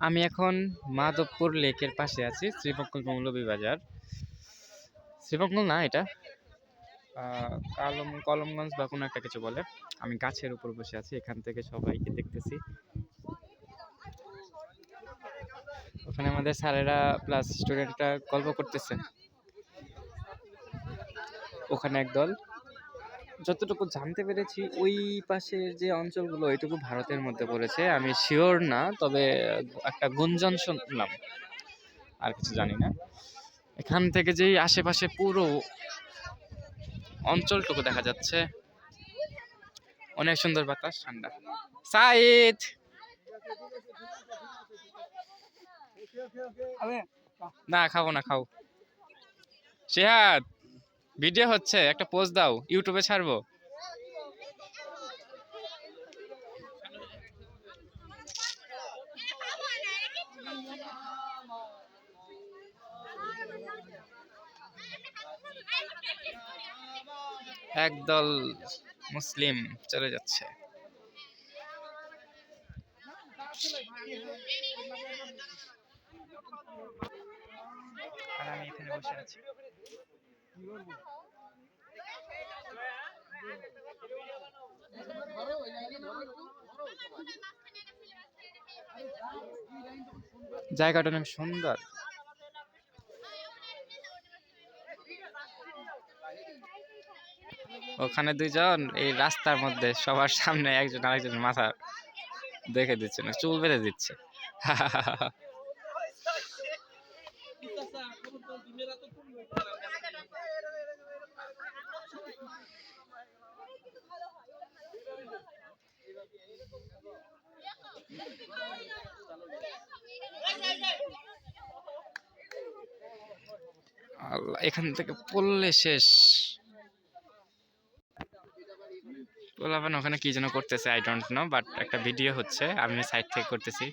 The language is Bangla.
আমি এখন মাধবপুর লেকের পাশে আছি, শ্রীমঙ্গল মৌলভীবাজার। শ্রীমঙ্গল না, এটা কলমগঞ্জ বা কোনো একটা কিছু বলে। আমি গাছের উপর বসে আছি, এখান থেকে সবাইকে দেখতেছি। ওখানে আমাদের স্যারেরা প্লাস স্টুডেন্টরা গল্প করতেছে। ওখানে একদল, যতটুকু জানতে পেরেছি ওই পাশের যে অঞ্চলগুলো ওইটুকু ভারতের মধ্যে পড়েছে। আমি শিওর না, তবে একটা গুঞ্জন শুনলাম, আর কিছু জানি না। এখান থেকে যেই আশেপাশে পুরো অঞ্চলটুকু দেখা যাচ্ছে, অনেক সুন্দর বাতাস, ঠান্ডা। সাইদ, না খাবো না, খাও। শিহাদ, ভিডিও হচ্ছে, একটা পোস্ট দাও, ইউটিউবে ছাড়বো। একদল মুসলিম চলে যাচ্ছে। আর আমি এখানে বসে আছি। জায়গাটা অনেক সুন্দর। ওখানে দুইজন এই রাস্তার মধ্যে সবার সামনে একজন আরেকজনের মাথা দেখে দিচ্ছে, না চুল বেঁধে দিচ্ছে। আল্লাহ, এখান থেকে পড়লে শেষ। পোলাপান ওখানে কি যেন করতেছে, আই ডোন্ট নো, বাট একটা ভিডিও হচ্ছে, আমি সাইড থেকে করতেছি।